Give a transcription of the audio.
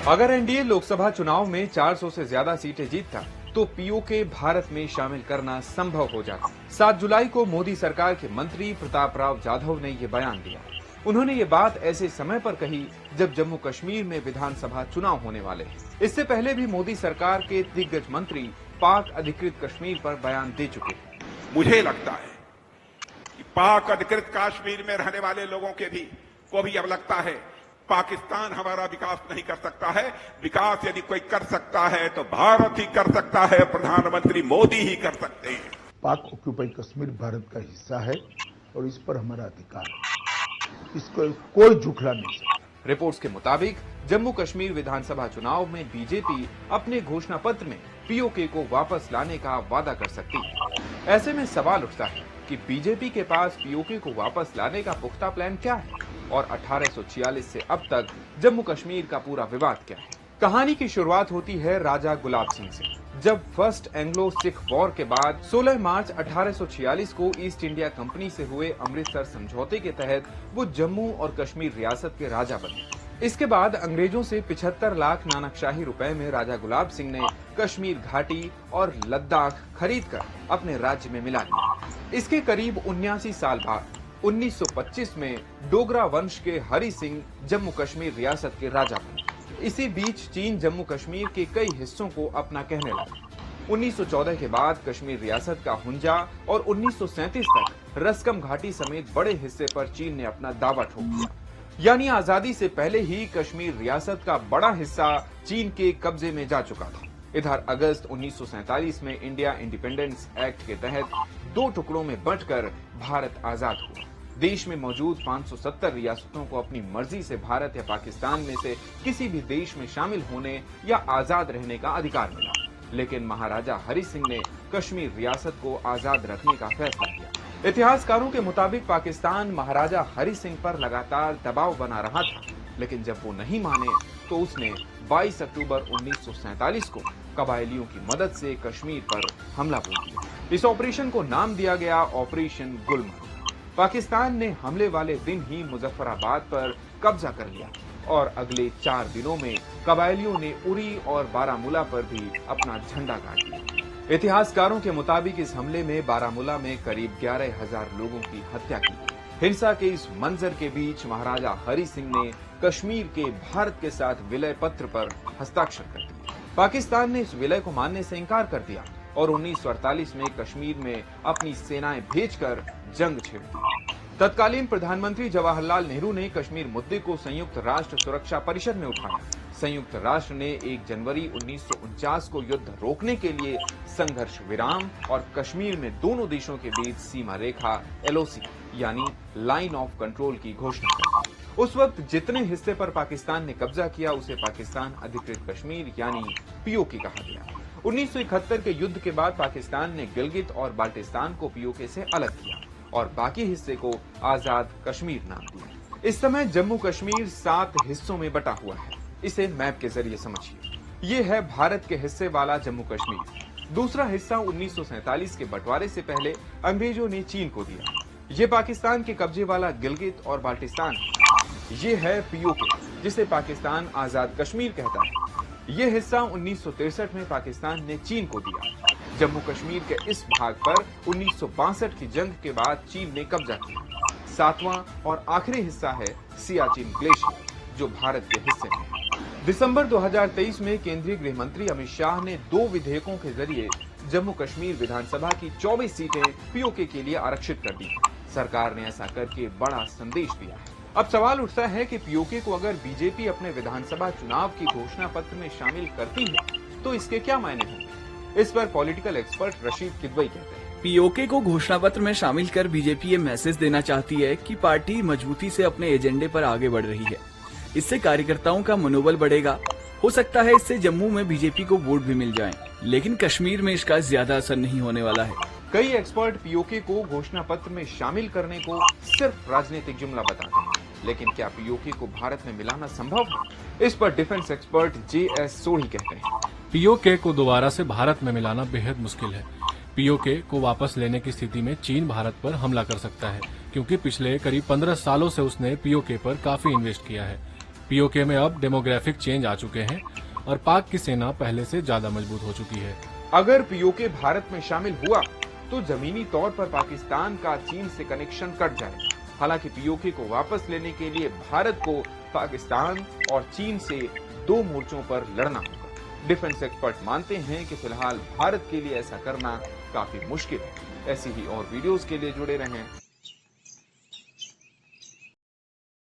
अगर एनडीए लोकसभा चुनाव में 400 से ज्यादा सीटें जीतता तो पीओके भारत में शामिल करना संभव हो जाता। 7 जुलाई को मोदी सरकार के मंत्री प्रताप राव जाधव ने ये बयान दिया। उन्होंने ये बात ऐसे समय पर कही जब जम्मू कश्मीर में विधानसभा चुनाव होने वाले हैं। इससे पहले भी मोदी सरकार के दिग्गज मंत्री पाक अधिकृत कश्मीर पर बयान दे चुके हैं। मुझे लगता है कि पाक अधिकृत कश्मीर में रहने वाले लोगों को भी अब लगता है पाकिस्तान हमारा विकास नहीं कर सकता है। विकास यदि कोई कर सकता है तो भारत ही कर सकता है, प्रधानमंत्री मोदी ही कर सकते हैं। पाक ऑक्यूपाई कश्मीर भारत का हिस्सा है और इस पर हमारा अधिकार है, इसको कोई झुठला नहीं सकता। रिपोर्ट्स के मुताबिक जम्मू कश्मीर विधानसभा चुनाव में बीजेपी अपने घोषणा पत्र में पीओके को वापस लाने का वादा कर सकती है। ऐसे में सवाल उठता है कि बीजेपी के पास पीओके को वापस लाने का पुख्ता प्लान क्या है और 1846 से अब तक जम्मू कश्मीर का पूरा विवाद क्या है। कहानी की शुरुआत होती है राजा गुलाब सिंह से। जब फर्स्ट एंग्लो सिख वॉर के बाद 16 मार्च 1846 को ईस्ट इंडिया कंपनी से हुए अमृतसर समझौते के तहत वो जम्मू और कश्मीर रियासत के राजा बने। इसके बाद अंग्रेजों से 75 लाख नानकशाही रुपए में राजा गुलाब सिंह ने कश्मीर घाटी और लद्दाख खरीद कर अपने राज्य में मिला लिया। इसके करीब 79 साल बाद 1925 में डोगरा वंश के हरि सिंह जम्मू कश्मीर रियासत के राजा बने। इसी बीच चीन जम्मू कश्मीर के कई हिस्सों को अपना कहने लगा। 1914 के बाद कश्मीर रियासत का हुंजा और 1937 तक रस्कम घाटी समेत बड़े हिस्से पर चीन ने अपना दावा ठोक दिया। यानी आजादी से पहले ही कश्मीर रियासत का बड़ा हिस्सा चीन के कब्जे में जा चुका था। इधर अगस्त 1947 में इंडिया इंडिपेंडेंस एक्ट के तहत 2 टुकड़ों में बंटकर भारत आजाद हुआ। देश में मौजूद 570 रियासतों को अपनी मर्जी से भारत या पाकिस्तान में से किसी भी देश में शामिल होने या आजाद रहने का अधिकार मिला। लेकिन महाराजा हरि सिंह ने कश्मीर रियासत को आजाद रखने का फैसला किया। इतिहासकारों के मुताबिक पाकिस्तान महाराजा हरि सिंह पर लगातार दबाव बना रहा था, लेकिन जब वो नहीं माने तो उसने 22 अक्टूबर 1947 को कबायलियों की मदद से कश्मीर पर हमला बोल दिया। इस ऑपरेशन को नाम दिया गया ऑपरेशन गुलमर्ग। पाकिस्तान ने हमले वाले दिन ही मुजफ्फराबाद पर कब्जा कर लिया और अगले 4 दिनों में कबायलियों ने उरी और बारामूला पर भी अपना झंडा गाड़ दिया। इतिहासकारों के मुताबिक इस हमले में बारामूला में करीब 11,000 लोगों की हत्या की। हिंसा के इस मंजर के बीच महाराजा हरि सिंह ने कश्मीर के भारत के साथ विलय पत्र पर हस्ताक्षर कर दिए। पाकिस्तान ने इस विलय को मानने से इनकार कर दिया और 1948 में कश्मीर में अपनी सेनाएं भेजकर जंग छेड़ दी। तत्कालीन प्रधानमंत्री जवाहरलाल नेहरू ने कश्मीर मुद्दे को संयुक्त राष्ट्र सुरक्षा परिषद में उठाया। संयुक्त राष्ट्र ने 1 जनवरी 1949 को युद्ध रोकने के लिए संघर्ष विराम और कश्मीर में दोनों देशों के बीच सीमा रेखा LOC यानी लाइन ऑफ कंट्रोल की घोषणा कर दी। उस वक्त जितने हिस्से पर पाकिस्तान ने कब्जा किया उसे पाकिस्तान अधिकृत कश्मीर यानी पीओके कहा गया। 1971 के युद्ध के बाद पाकिस्तान ने गिलगित और बाल्टिस्तान को पीओके से अलग किया और बाकी हिस्से को आजाद कश्मीर नाम दिया। इस समय जम्मू कश्मीर 7 हिस्सों में बटा हुआ है। इसे मैप के जरिए समझिए। ये है भारत के हिस्से वाला जम्मू कश्मीर। दूसरा हिस्सा 1947 के बंटवारे से पहले अंग्रेजों ने चीन को दिया। ये पाकिस्तान के कब्जे वाला गिलगित और बाल्टिस्तान। ये है पीओके जिसे पाकिस्तान आजाद कश्मीर कहता है। ये हिस्सा 1963 में पाकिस्तान ने चीन को दिया। जम्मू कश्मीर के इस भाग पर 1962 की जंग के बाद चीन ने कब्जा किया। 7वां और आखिरी हिस्सा है सियाचिन ग्लेशियर जो भारत के हिस्से में है। दिसंबर 2023 में केंद्रीय गृह मंत्री अमित शाह ने 2 विधेयकों के जरिए जम्मू कश्मीर विधानसभा की 24 सीटें पीओके के लिए आरक्षित कर दी। सरकार ने ऐसा करके बड़ा संदेश दिया है। अब सवाल उठता है कि पीओके को अगर बीजेपी अपने विधानसभा चुनाव की घोषणा पत्र में शामिल करती है तो इसके क्या मायने होंगे। इस पर पॉलिटिकल एक्सपर्ट रशीद किदवई कहते हैं। पीओके को घोषणा पत्र में शामिल कर बीजेपी ये मैसेज देना चाहती है कि पार्टी मजबूती से अपने एजेंडे पर आगे बढ़ रही है। इससे कार्यकर्ताओं का मनोबल बढ़ेगा। हो सकता है इससे जम्मू में बीजेपी को वोट भी मिल जाएं, लेकिन कश्मीर में इसका ज्यादा असर नहीं होने वाला है। कई एक्सपर्ट पीओके को घोषणा पत्र में शामिल करने को सिर्फ राजनीतिक जुमला बताते हैं, लेकिन क्या पीओके को भारत में मिलाना संभव है? इस पर डिफेंस एक्सपर्ट JS सोढ़ी कहते हैं। पीओके को दोबारा से भारत में मिलाना बेहद मुश्किल है। पीओके को वापस लेने की स्थिति में चीन भारत पर हमला कर सकता है, क्योंकि पिछले करीब 15 सालों से उसने पीओके पर काफी इन्वेस्ट किया है। पीओके में अब डेमोग्राफिक चेंज आ चुके हैं और पाक की सेना पहले से ज्यादा मजबूत हो चुकी है। अगर पीओके भारत में शामिल हुआ तो जमीनी तौर पर पाकिस्तान का चीन से कनेक्शन कट जाएगा। हालांकि पीओके को वापस लेने के लिए भारत को पाकिस्तान और चीन से 2 मोर्चों पर लड़ना होगा। डिफेंस एक्सपर्ट मानते हैं कि फिलहाल भारत के लिए ऐसा करना काफी मुश्किल है। ऐसी ही और वीडियोस के लिए जुड़े रहें